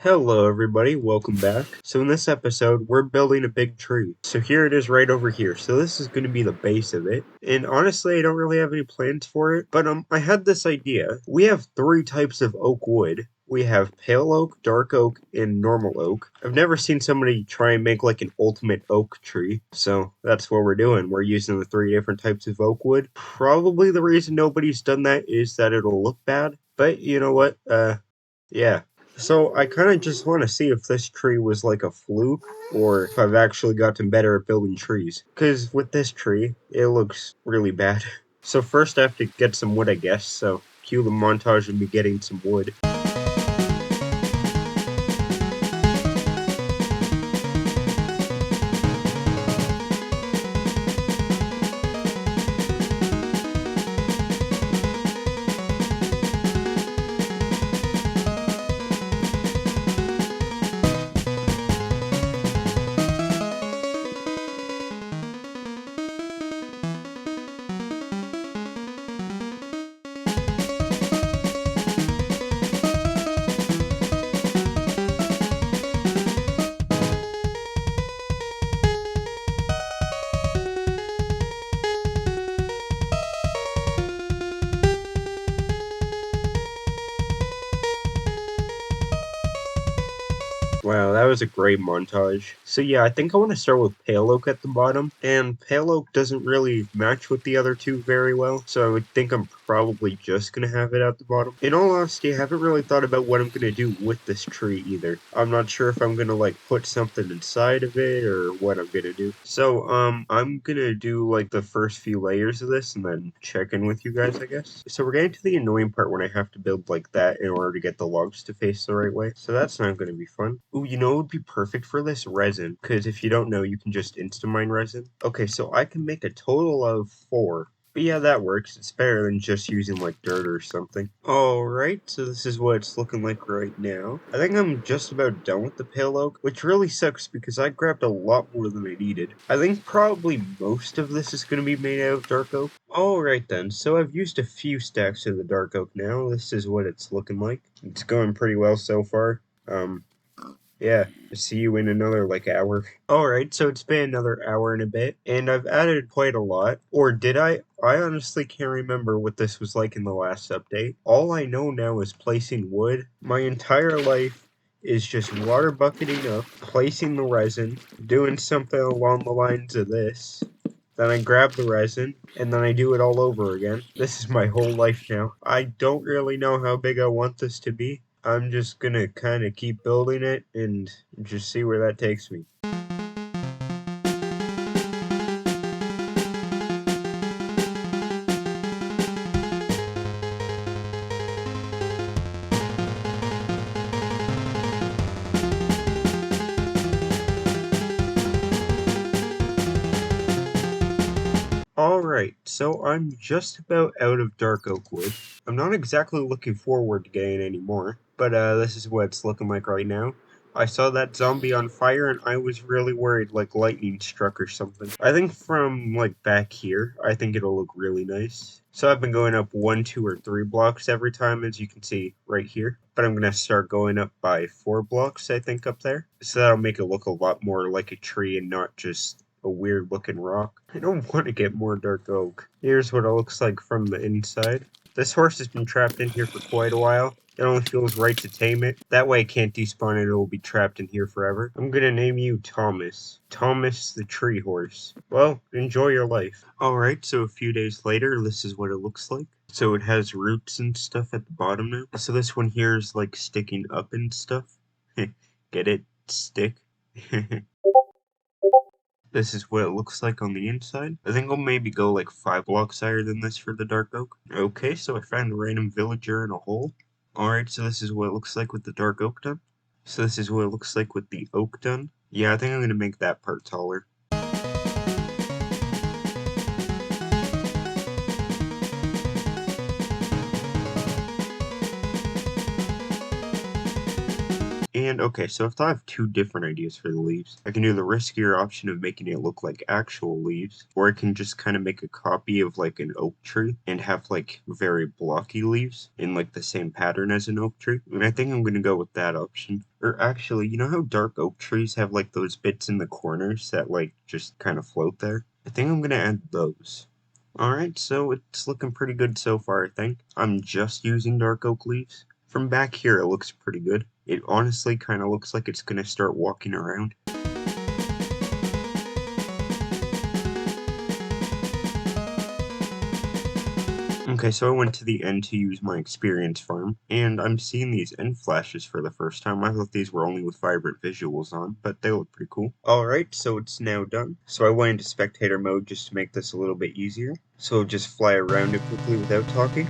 Hello everybody, welcome back. So in this episode, we're building a big tree. So here it is right over here. So this is going to be the base of it. And honestly, I don't really have any plans for it, but I had this idea. We have three types of oak wood. We have pale oak, dark oak, and normal oak. I've never seen somebody try and make like an ultimate oak tree. So that's what we're doing. We're using the three different types of oak wood. Probably the reason nobody's done that is that it'll look bad. But you know what? Yeah. So I kind of just want to see if this tree was like a fluke or if I've actually gotten better at building trees. Because with this tree, it looks really bad. So first I have to get some wood, I guess. So cue the montage of me getting some wood. Wow, that was a great montage. So yeah, I think I want to start with Pale Oak at the bottom, and Pale Oak doesn't really match with the other two very well, so I would think I'm probably just gonna have it at the bottom. In all honesty, I haven't really thought about what I'm gonna do with this tree either. I'm not sure if I'm gonna like put something inside of it or what I'm gonna do. So I'm gonna do like the first few layers of this and then check in with you guys, I guess. So we're getting to the annoying part when I have to build like that in order to get the logs to face the right way. So that's not gonna be fun. Ooh, you know what would be perfect for this? Resin. Because if you don't know, you can just insta-mine resin. Okay, so I can make a total of 4. But yeah, that works. It's better than just using like dirt or something. Alright, so this is what it's looking like right now. I think I'm just about done with the pale oak, which really sucks because I grabbed a lot more than I needed. I think probably most of this is going to be made out of dark oak. Alright then, so I've used a few stacks of the dark oak now. This is what it's looking like. It's going pretty well so far. Yeah, see you in another like hour. Alright, so it's been another hour and a bit, and I've added quite a lot. Or did I? I honestly can't remember what this was like in the last update. All I know now is placing wood. My entire life is just water bucketing up, placing the resin, doing something along the lines of this. Then I grab the resin, and then I do it all over again. This is my whole life now. I don't really know how big I want this to be. I'm just gonna kind of keep building it and just see where that takes me. Alright, so I'm just about out of dark oak wood. I'm not exactly looking forward to getting any more, but this is what it's looking like right now. I saw that zombie on fire and I was really worried like lightning struck or something. I think from like back here, I think it'll look really nice. So I've been going up 1, 2, or 3 blocks every time, as you can see right here. But I'm gonna start going up by 4 blocks, I think, up there. So that'll make it look a lot more like a tree and not just a weird looking rock. I don't want to get more dark oak. Here's what it looks like from the inside. This horse has been trapped in here for quite a while. It only feels right to tame it. That way it can't despawn and it will be trapped in here forever. I'm gonna name you Thomas. Thomas the tree horse. Well, enjoy your life. Alright, so a few days later, this is what it looks like. So it has roots and stuff at the bottom now. So this one here is like sticking up and stuff. Get it? Stick. This is what it looks like on the inside. I think I'll maybe go like 5 blocks higher than this for the dark oak. Okay, so I found a random villager in a hole. Alright, so this is what it looks like with the dark oak done. So this is what it looks like with the oak done. Yeah, I think I'm going to make that part taller. And okay, so if I have two different ideas for the leaves, I can do the riskier option of making it look like actual leaves, or I can just kind of make a copy of like an oak tree and have like very blocky leaves in like the same pattern as an oak tree. And I think I'm gonna go with that option. Or actually, you know how dark oak trees have like those bits in the corners that like just kind of float there? I think I'm gonna add those. Alright, so it's looking pretty good so far, I think. I'm just using dark oak leaves. From back here, it looks pretty good. It honestly kind of looks like it's gonna start walking around. Okay, so I went to the end to use my experience farm, and I'm seeing these end flashes for the first time. I thought these were only with vibrant visuals on, but they look pretty cool. Alright, so it's now done. So I went into spectator mode just to make this a little bit easier. So I'll just fly around it quickly without talking.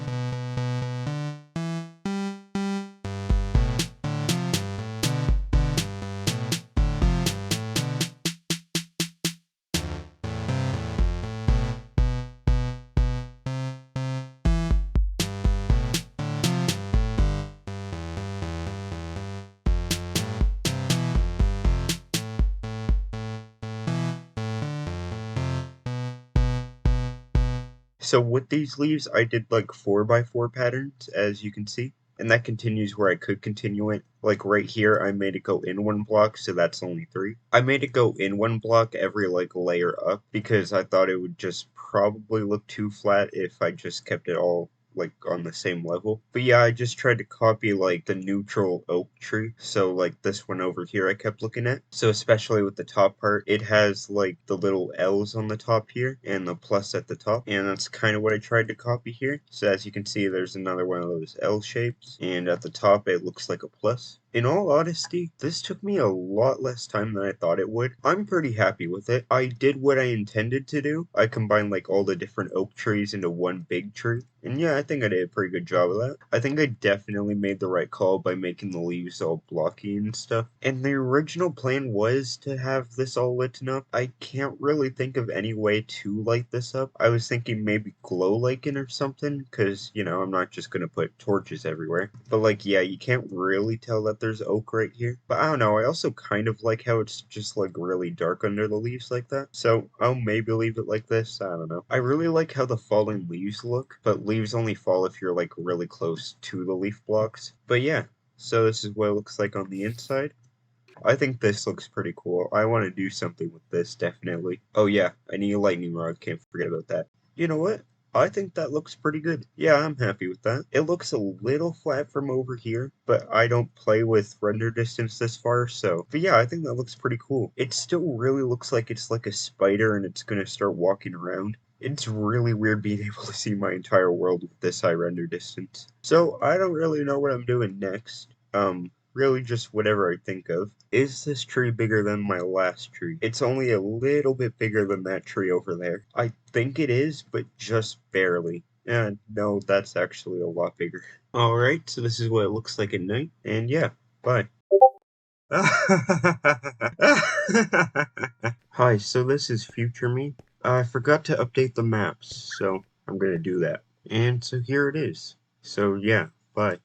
So with these leaves, I did like 4x4 patterns, as you can see, and that continues where I could continue it. Like right here, I made it go in one block, so that's only 3. I made it go in one block every like layer up because I thought it would just probably look too flat if I just kept it all like on the same level. But yeah, I just tried to copy like the neutral oak tree. So like this one over here I kept looking at. So especially with the top part, it has like the little L's on the top here and the plus at the top. And that's kind of what I tried to copy here. So as you can see, there's another one of those L shapes. And at the top, it looks like a plus. In all honesty, this took me a lot less time than I thought it would. I'm pretty happy with it. I did what I intended to do. I combined like all the different oak trees into one big tree. And yeah, I think I did a pretty good job of that. I think I definitely made the right call by making the leaves all blocky and stuff. And the original plan was to have this all lit up. I can't really think of any way to light this up. I was thinking maybe glow lichen or something, because, you know, I'm not just gonna put torches everywhere. But like, yeah, you can't really tell that there's oak right here. But I don't know, I also kind of like how it's just like really dark under the leaves like that. So I'll maybe leave it like this, I don't know. I really like how the falling leaves look, but leaves only fall if you're like really close to the leaf blocks. But yeah, so this is what it looks like on the inside. I think this looks pretty cool. I want to do something with this, definitely. Oh yeah, I need a lightning rod, can't forget about that. You know what? I think that looks pretty good. Yeah, I'm happy with that. It looks a little flat from over here, but I don't play with render distance this far, so. But yeah, I think that looks pretty cool. It still really looks like it's like a spider and it's gonna start walking around. It's really weird being able to see my entire world with this high render distance. So, I don't really know what I'm doing next. Really just whatever I think of. Is this tree bigger than my last tree? It's only a little bit bigger than that tree over there. I think it is, but just barely. And no, that's actually a lot bigger. Alright, so this is what it looks like at night. And yeah, bye. Hi, so this is future me. I forgot to update the maps, so I'm gonna do that. And so here it is. So yeah, bye.